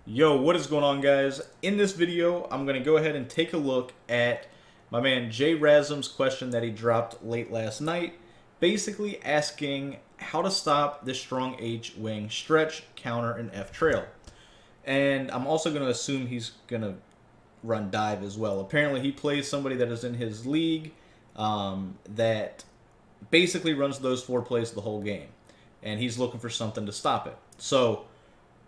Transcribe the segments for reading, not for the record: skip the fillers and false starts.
Yo, what is going on, guys? In this video, I'm going to go ahead and take a look at my man Jrazzam's question that he dropped late last night, basically asking how to stop the strong H wing stretch, counter, and F trail. And I'm also going to assume he's going to run dive as well. Apparently, he plays somebody that is in his league that basically runs those four plays the whole game, and he's looking for something to stop it. So,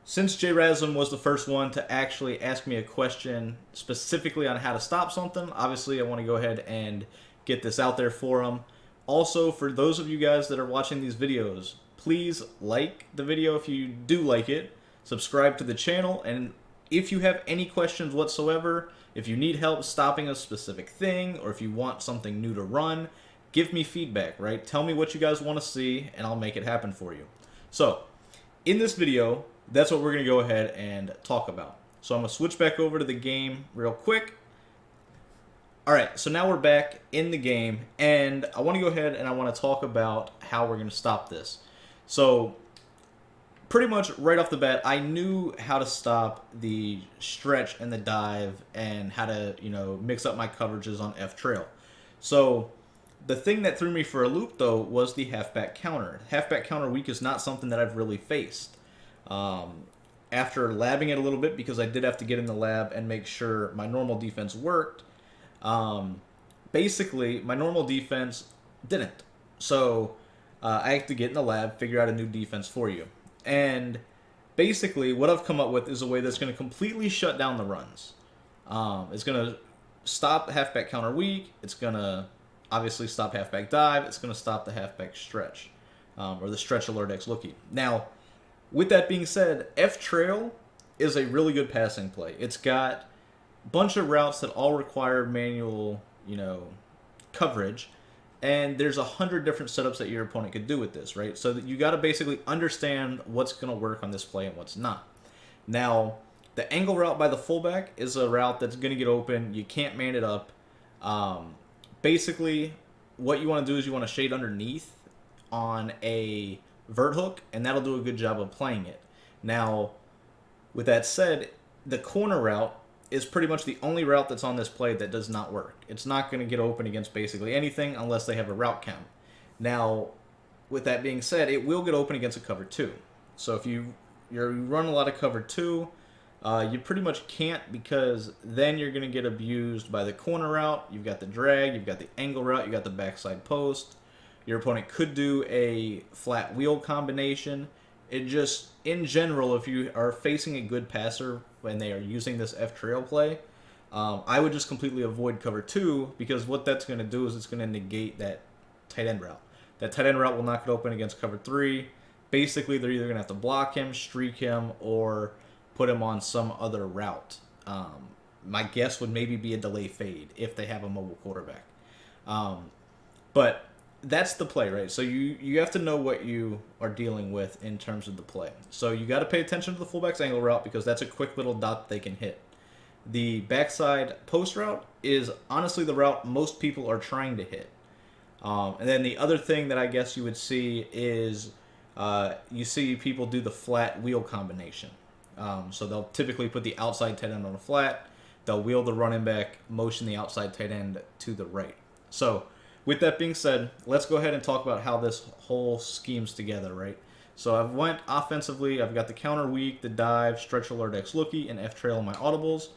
since Jrazzam was the first one to actually ask me a question specifically on how to stop something, obviously I want to go ahead and get this out there for him. Also, for those of you guys that are watching these videos, please like the video if you do like it, subscribe to the channel, and if you have any questions whatsoever, if you need help stopping a specific thing, or if you want something new to run, give me feedback, right? Tell me what you guys want to see, and I'll make it happen for you. So, in this video, that's what we're going to go ahead and talk about. So I'm going to switch back over to the game real quick. Alright, so now we're back in the game, and I want to go ahead and I want to talk about how we're going to stop this. So, pretty much right off the bat, I knew how to stop the stretch and the dive and how to, mix up my coverages on F trail. So, the thing that threw me for a loop, though, was the halfback counter. Halfback counter weak is not something that I've really faced. After labbing it a little bit, because I did have to get in the lab and make sure my normal defense worked, basically my normal defense didn't. So I had to get in the lab, figure out a new defense for you. And basically what I've come up with is a way that's going to completely shut down the runs. It's going to stop halfback counter weak. It's going to obviously stop halfback dive. It's going to stop the halfback stretch, or the stretch alert X lookie. Now, with that being said, F trail is a really good passing play. It's got a bunch of routes that all require manual, coverage, and there's 100 different setups that your opponent could do with this, right? So that you got to basically understand what's going to work on this play and what's not. Now, the angle route by the fullback is a route that's going to get open. You can't man it up. Basically, what you want to do is you want to shade underneath on a vert hook, and that'll do a good job of playing it. Now, with that said, the corner route is pretty much the only route that's on this play that does not work. It's not going to get open against basically anything unless they have a route count. Now, with that being said, it will get open against a cover 2. So if you run a lot of cover 2, you pretty much can't, because then you're going to get abused by the corner route. You've got the drag, you've got the angle route, you've got the backside post. Your opponent could do a flat wheel combination. It just, in general, if you are facing a good passer when they are using this F trail play, I would just completely avoid cover 2, because what that's going to do is it's going to negate that tight end route. That tight end route will knock it open against cover 3. Basically, they're either going to have to block him, streak him, or put him on some other route. My guess would maybe be a delay fade if they have a mobile quarterback. But that's the play, right? So you have to know what you are dealing with in terms of the play. So you got to pay attention to the fullback's angle route, because that's a quick little dot they can hit. The backside post route is honestly the route most people are trying to hit. And then the other thing that I guess you would see is you see people do the flat wheel combination. So they'll typically put the outside tight end on a flat. They'll wheel the running back, motion the outside tight end to the right. So with that being said, let's go ahead and talk about how this whole scheme's together, right? So I've went offensively. I've got the counter weak, the dive, stretch alert X lookie, and F trail in my audibles.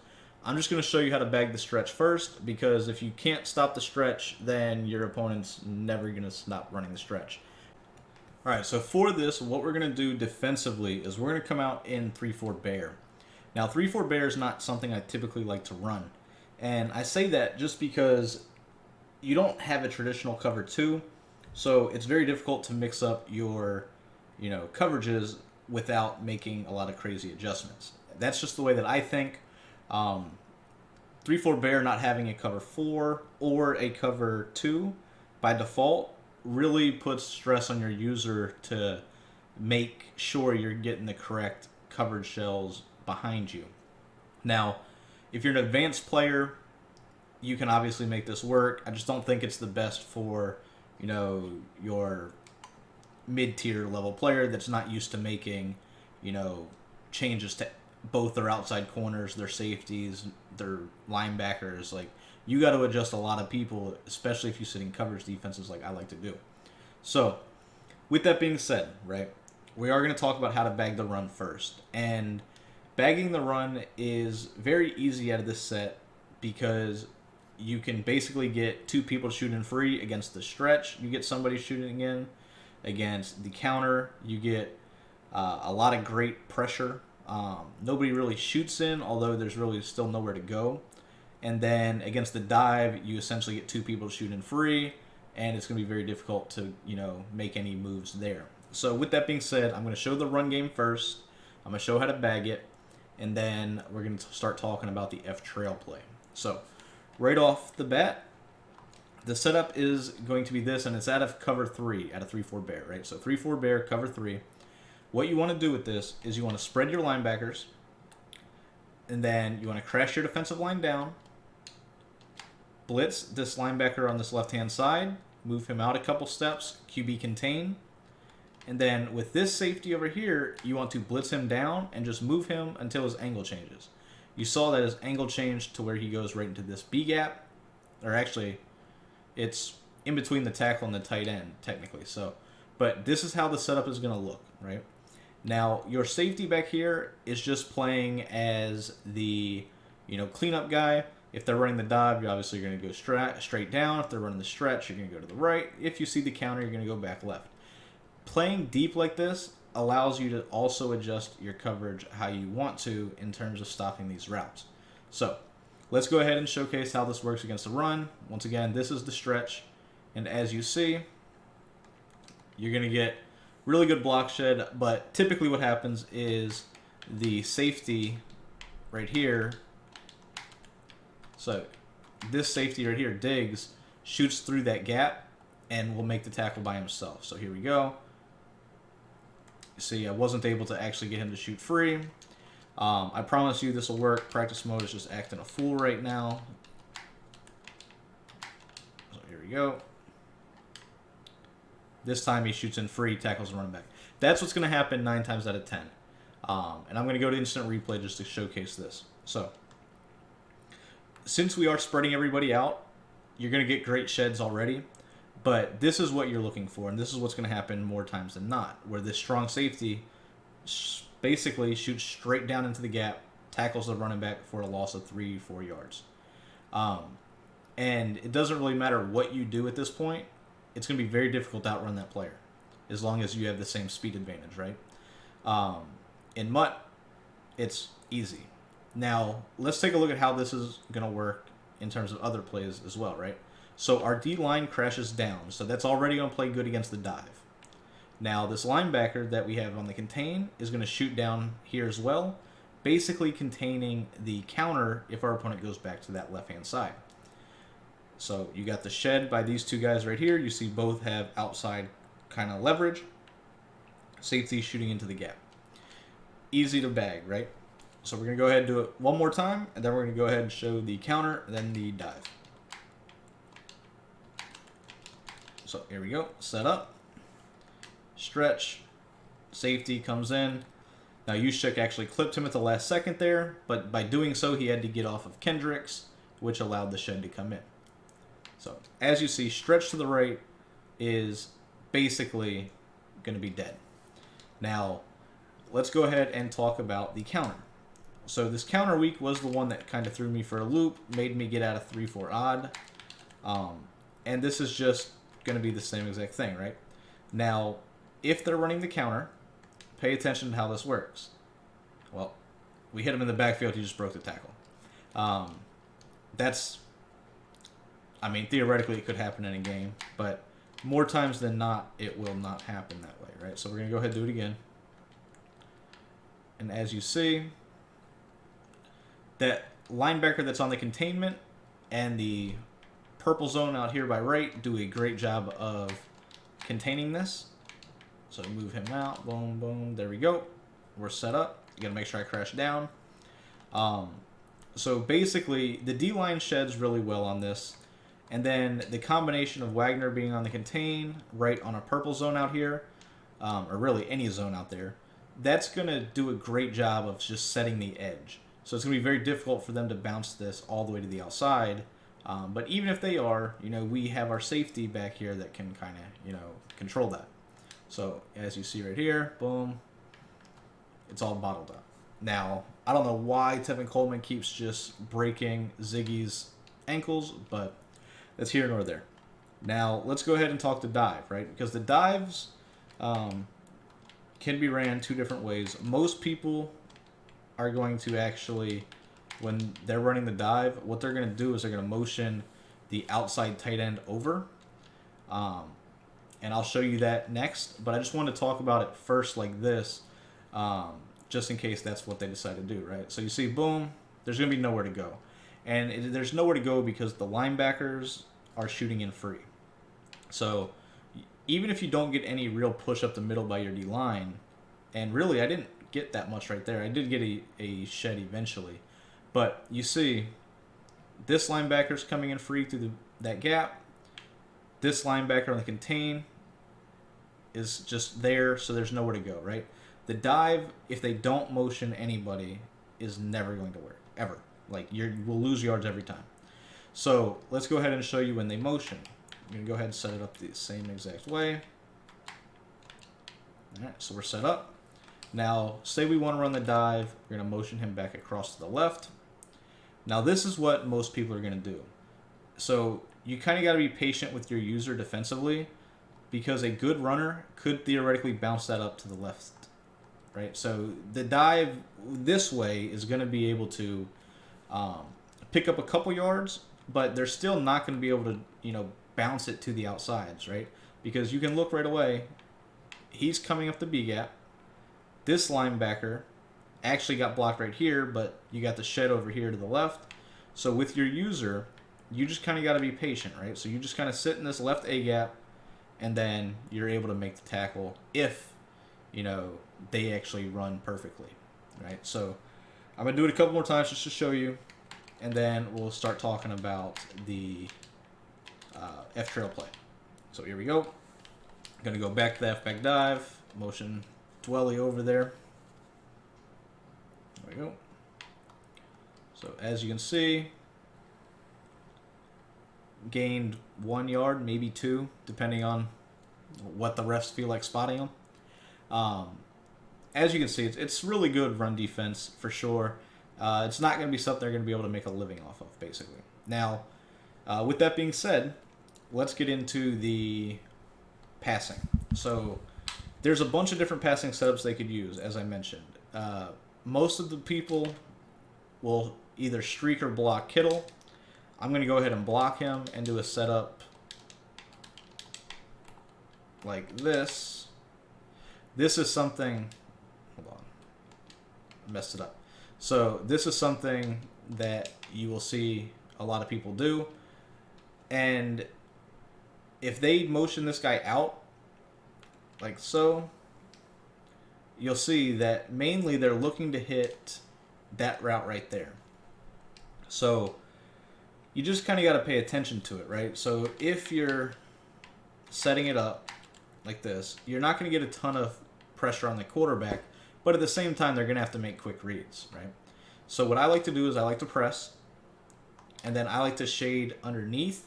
I'm just going to show you how to bag the stretch first, because if you can't stop the stretch, then your opponent's never going to stop running the stretch. All right, so for this, what we're going to do defensively is we're going to come out in 3-4 bear. Now, 3-4 bear is not something I typically like to run. And I say that just because you don't have a traditional cover 2, so it's very difficult to mix up your, coverages without making a lot of crazy adjustments. That's just the way that I think. 3-4 bear not having a cover 4 or a cover 2 by default really puts stress on your user to make sure you're getting the correct coverage shells behind you. Now, if you're an advanced player, you can obviously make this work. I just don't think it's the best for, your mid-tier level player that's not used to making, changes to both their outside corners, their safeties, their linebackers. Like, you got to adjust a lot of people, especially if you sit in coverage defenses like I like to do. So, with that being said, right, we are going to talk about how to bag the run first. And bagging the run is very easy out of this set because you can basically get two people shooting free against the stretch. You get somebody shooting in against the counter. You get a lot of great pressure. Nobody really shoots in, although there's really still nowhere to go. And then against the dive, you essentially get two people shooting free, and it's going to be very difficult to, make any moves there. So with that being said, I'm going to show the run game first. I'm going to show how to bag it, and then we're going to start talking about the F trail play. So right off the bat, the setup is going to be this, and it's out of cover 3, out of 3-4 bear, right? So 3-4 bear, cover 3. What you want to do with this is you want to spread your linebackers, and then you want to crash your defensive line down, blitz this linebacker on this left-hand side, move him out a couple steps, QB contain, and then with this safety over here, you want to blitz him down and just move him until his angle changes. You saw that his angle changed to where he goes right into this B gap, or actually, it's in between the tackle and the tight end, technically. So, but this is how the setup is going to look, right? Now, your safety back here is just playing as the, cleanup guy. If they're running the dive, you're obviously going to go straight down. If they're running the stretch, you're going to go to the right. If you see the counter, you're going to go back left. Playing deep like this allows you to also adjust your coverage how you want to in terms of stopping these routes. So, let's go ahead and showcase how this works against the run. Once again, this is the stretch. And as you see, you're going to get really good block shed, but typically what happens is the safety right here, so this safety right here, Diggs, shoots through that gap and will make the tackle by himself. So here we go. See, I wasn't able to actually get him to shoot free. I promise you this will work. Practice mode is just acting a fool right now. So here we go. This time he shoots in free, tackles the running back. That's what's going to happen 9 times out of 10. And I'm going to go to instant replay just to showcase this. So, since we are spreading everybody out, you're going to get great sheds already. But this is what you're looking for, and this is what's going to happen more times than not, where this strong safety basically shoots straight down into the gap, tackles the running back for a loss of 3-4 yards. And it doesn't really matter what you do at this point. It's going to be very difficult to outrun that player as long as you have the same speed advantage, right? In Mutt, it's easy. Now, let's take a look at how this is going to work in terms of other plays as well, right? So our D-line crashes down, so that's already going to play good against the dive. Now, this linebacker that we have on the contain is going to shoot down here as well, basically containing the counter if our opponent goes back to that left-hand side. So you got the shed by these two guys right here. You see both have outside kind of leverage. Safety shooting into the gap. Easy to bag, right? So we're going to go ahead and do it one more time, and then we're going to go ahead and show the counter, and then the dive. So here we go. Set up. Stretch. Safety comes in. Now Juszczyk actually clipped him at the last second there, but by doing so, he had to get off of Kendricks, which allowed the shed to come in. So, as you see, stretch to the right is basically going to be dead. Now, let's go ahead and talk about the counter. So, this counter week was the one that kind of threw me for a loop, made me get out of 3-4 odd. And this is just going to be the same exact thing, right? Now, if they're running the counter, pay attention to how this works. Well, we hit him in the backfield, he just broke the tackle. Theoretically it could happen in a game, but more times than not, it will not happen that way, right? So we're going to go ahead and do it again. And as you see, that linebacker that's on the containment and the purple zone out here by right do a great job of containing this. So move him out, boom, boom, there we go. We're set up. You got to make sure I crash down. So basically, the D-line sheds really well on this. And then the combination of Wagner being on the contain, right on a purple zone out here, or really any zone out there, that's going to do a great job of just setting the edge. So it's going to be very difficult for them to bounce this all the way to the outside. But even if they are, we have our safety back here that can kind of, control that. So as you see right here, boom, it's all bottled up. Now, I don't know why Tevin Coleman keeps just breaking Ziggy's ankles, but that's here nor there. Now, let's go ahead and talk the dive, right? Because the dives can be ran two different ways. Most people are going to actually, when they're running the dive, what they're going to do is they're going to motion the outside tight end over. And I'll show you that next. But I just want to talk about it first like this, just in case that's what they decide to do, right? So you see, boom, there's going to be nowhere to go. And there's nowhere to go because the linebackers are shooting in free. So even if you don't get any real push up the middle by your D-line, and really I didn't get that much right there. I did get a shed eventually. But you see, this linebacker's coming in free through that gap. This linebacker on the contain is just there, so there's nowhere to go, right? The dive, if they don't motion anybody, is never going to work, ever. Like, we'll lose yards every time. So let's go ahead and show you when they motion. I'm going to go ahead and set it up the same exact way. All right, so we're set up. Now, say we want to run the dive. We're going to motion him back across to the left. Now, this is what most people are going to do. So you kind of got to be patient with your user defensively because a good runner could theoretically bounce that up to the left, right? So the dive this way is going to be able to pick up a couple yards, but they're still not going to be able to, bounce it to the outsides, right? Because you can look right away. He's coming up the B gap. This linebacker actually got blocked right here, but you got the shed over here to the left. So with your user, you just kind of got to be patient, right? So you just kind of sit in this left A gap, and then you're able to make the tackle if, they actually run perfectly, right? So I'm going to do it a couple more times just to show you, and then we'll start talking about the F-trail play. So here we go. I'm going to go back to the F-back dive, motion Dwelly over there. There we go. So as you can see, gained 1 yard, maybe 2, depending on what the refs feel like spotting them. As you can see, it's really good run defense for sure. It's not going to be something they're going to be able to make a living off of, basically. Now, with that being said, let's get into the passing. So there's a bunch of different passing setups they could use, as I mentioned. Most of the people will either streak or block Kittle. I'm going to go ahead and block him and do a setup like this. This is something... Hold on. I messed it up. So this is something that you will see a lot of people do. And if they motion this guy out, like so, you'll see that mainly they're looking to hit that route right there. So you just kind of got to pay attention to it, right? So if you're setting it up like this, you're not going to get a ton of pressure on the quarterback, but at the same time, they're going to have to make quick reads, right? So what I like to do is I like to press, and then I like to shade underneath,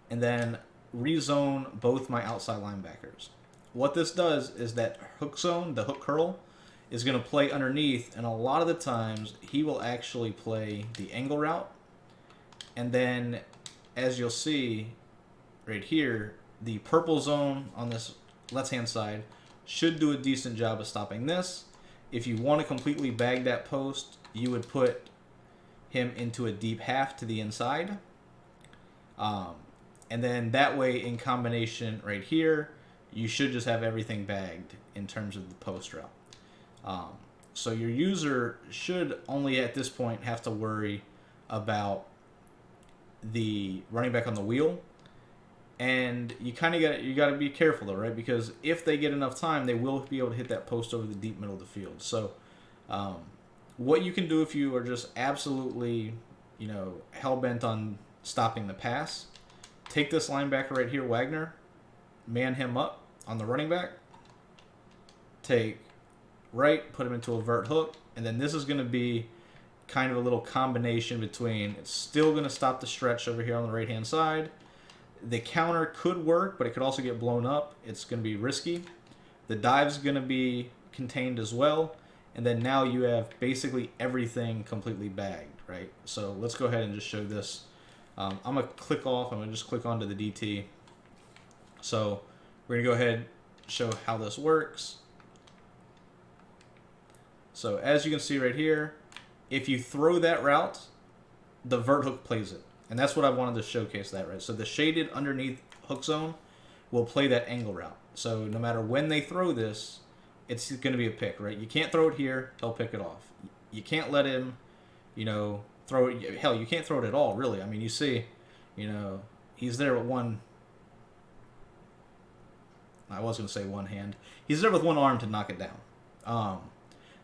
and then rezone both my outside linebackers. What this does is that hook zone, the hook curl, is going to play underneath, and a lot of the times he will actually play the angle route. And then, as you'll see right here, the purple zone on this left-hand side should do a decent job of stopping this. If you want to completely bag that post, you would put him into a deep half to the inside. And then that way, in combination right here, you should just have everything bagged in terms of the post route. So your user should only at this point have to worry about the running back on the wheel, and you got to be careful though, right? Because if they get enough time, they will be able to hit that post over the deep middle of the field. So what you can do if you are just absolutely hell bent on stopping the pass, take this linebacker right here, Wagner, man him up on the running back, take right, put him into a vert hook, and then this is going to be kind of a little combination between, it's still going to stop the stretch over here on the right-hand side. The counter could work, but it could also get blown up. It's going to be risky. The dive's going to be contained as well. And then now you have basically everything completely bagged, right? So let's go ahead and just show this. I'm going to click off. I'm going to just click onto the DT. So we're going to go ahead and show how this works. So as you can see right here, if you throw that route, the vert hook plays it. And that's what I wanted to showcase that, right? So the shaded underneath hook zone will play that angle route. So no matter when they throw this, it's going to be a pick, right? You can't throw it here, he'll pick it off. You can't let him, throw it. Hell, you can't throw it at all, really. I mean, you see, he's there with one. I was going to say one hand. He's there with one arm to knock it down.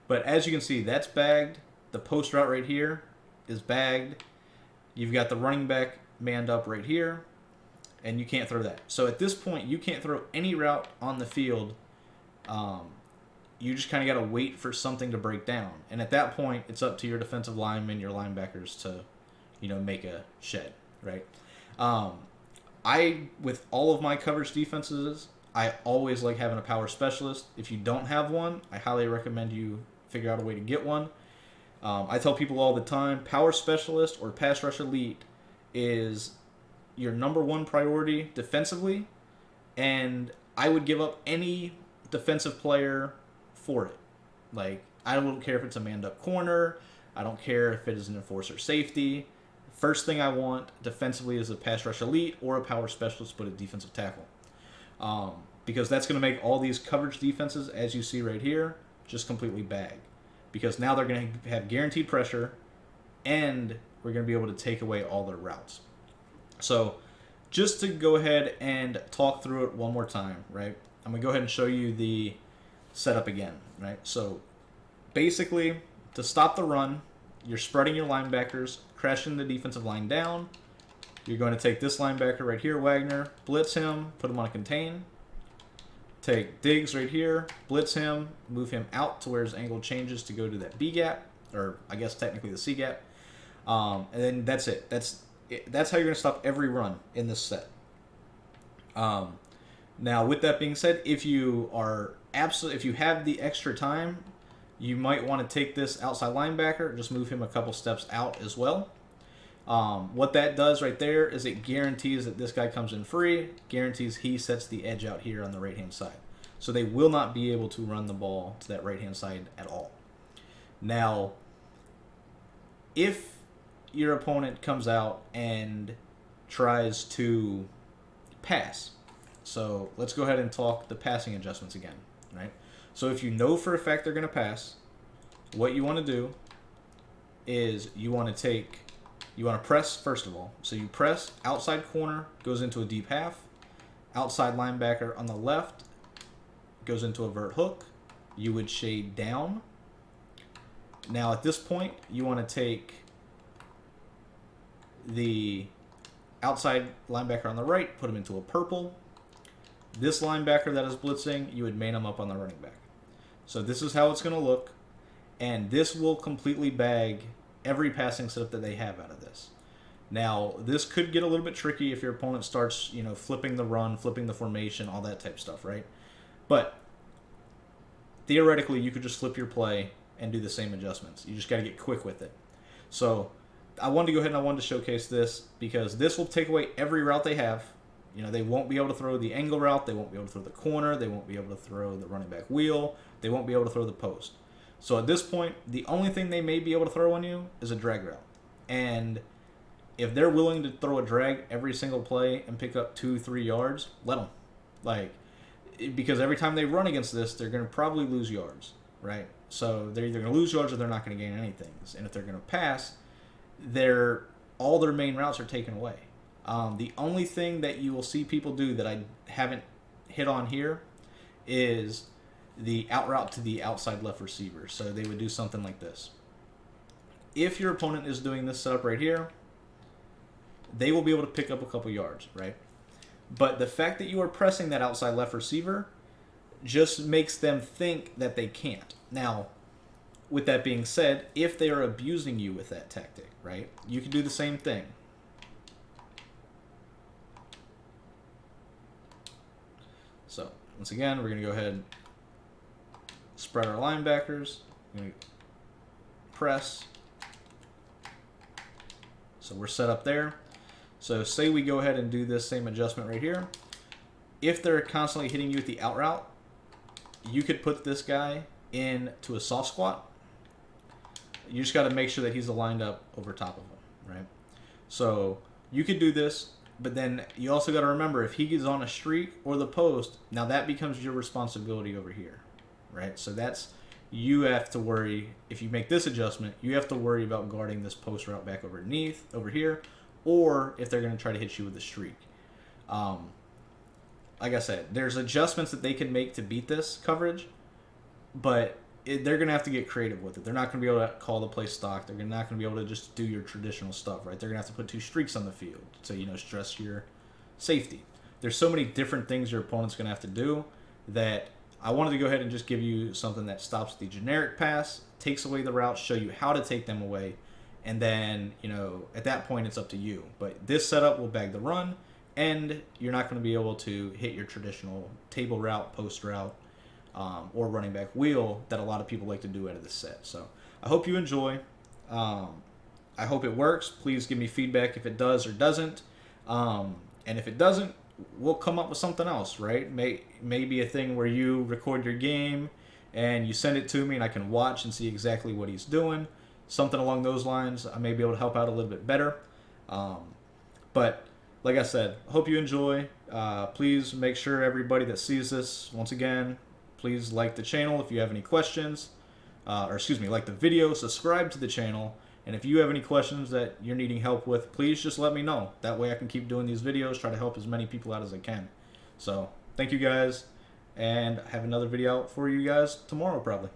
But as you can see, that's bagged. The post route right here is bagged. You've got the running back manned up right here, and you can't throw that. So at this point, you can't throw any route on the field. You just kind of got to wait for something to break down. And at that point, it's up to your defensive linemen, your linebackers to, make a shed, right? With all of my coverage defenses, I always like having a power specialist. If you don't have one, I highly recommend you figure out a way to get one. I tell people all the time, power specialist or pass rush elite is your number one priority defensively, and I would give up any defensive player for it. Like, I don't care if it's a manned up corner, I don't care if it is an enforcer safety. First thing I want defensively is a pass rush elite or a power specialist, but a defensive tackle. Because that's going to make all these coverage defenses, as you see right here, just completely bag. Because now they're going to have guaranteed pressure, and we're going to be able to take away all their routes. So just to go ahead and talk through it one more time, right? I'm going to go ahead and show you the setup again, right? So basically, to stop the run, you're spreading your linebackers, crashing the defensive line down. You're going to take this linebacker right here, Wagner, blitz him, put him on a contain. Take Diggs right here, blitz him, move him out to where his angle changes to go to that B gap, or I guess technically the C gap. And then that's it. That's how you're going to stop every run in this set. Now, with that being said, if you have the extra time, you might want to take this outside linebacker, just move him a couple steps out as well. What that does right there is it guarantees that this guy comes in free, guarantees he sets the edge out here on the right-hand side. So they will not be able to run the ball to that right-hand side at all. Now, if your opponent comes out and tries to pass, so let's go ahead and talk the passing adjustments again, right? So if you know for a fact they're going to pass, what you want to do is you want to press, first of all. So you press, outside corner goes into a deep half. Outside linebacker on the left goes into a vert hook. You would shade down. Now at this point, you want to take the outside linebacker on the right, put him into a purple. This linebacker that is blitzing, you would man him up on the running back. So this is how it's going to look. And this will completely bag every passing setup that they have out of this. Now, this could get a little bit tricky if your opponent starts, flipping the run, flipping the formation, all that type of stuff, right? But theoretically, you could just flip your play and do the same adjustments. You just got to get quick with it. So I wanted to go ahead and I wanted to showcase this because this will take away every route they have. They won't be able to throw the angle route. They won't be able to throw the corner. They won't be able to throw the running back wheel. They won't be able to throw the post. So at this point, the only thing they may be able to throw on you is a drag route. And if they're willing to throw a drag every single play and pick up 2-3 yards, let them. Because every time they run against this, they're going to probably lose yards, right? So they're either going to lose yards or they're not going to gain anything. And if they're going to pass, all their main routes are taken away. The only thing that you will see people do that I haven't hit on here is the out route to the outside left receiver. So they would do something like this. If your opponent is doing this setup right here, they will be able to pick up a couple yards, right? But the fact that you are pressing that outside left receiver just makes them think that they can't. Now, with that being said, if they are abusing you with that tactic, right, you can do the same thing. So, once again, we're going to go ahead and spread our linebackers. We're going to press. So we're set up there. So say we go ahead and do this same adjustment right here. If they're constantly hitting you with the out route, you could put this guy into a soft squat. You just got to make sure that he's aligned up over top of him, right? So you could do this, but then you also got to remember if he gets on a streak or the post, now that becomes your responsibility over here, right? So that's, you have to worry, if you make this adjustment, you have to worry about guarding this post route back underneath, over here, or if they're going to try to hit you with a streak. Like I said, there's adjustments that they can make to beat this coverage, but they're going to have to get creative with it. They're not going to be able to call the play stock. They're not going to be able to just do your traditional stuff, right? They're going to have to put 2 streaks on the field to, you know, stress your safety. There's so many different things your opponent's going to have to do that I wanted to go ahead and just give you something that stops the generic pass, takes away the routes, show you how to take them away, and then, you know, at that point it's up to you. But this setup will bag the run, and you're not going to be able to hit your traditional table route, post route, or running back wheel that a lot of people like to do out of this set. So I hope you enjoy. I hope it works. Please give me feedback if it does or doesn't. And if it doesn't, we'll come up with something else, right? Maybe a thing where you record your game and you send it to me and I can watch and see exactly what he's doing. Something along those lines. I may be able to help out a little bit better. But like I said, hope you enjoy. Please make sure everybody that sees this, once again, please like the channel if you have any questions. Like the video, subscribe to the channel. And if you have any questions that you're needing help with, please just let me know. That way I can keep doing these videos, try to help as many people out as I can. So, thank you guys, and I have another video out for you guys tomorrow probably.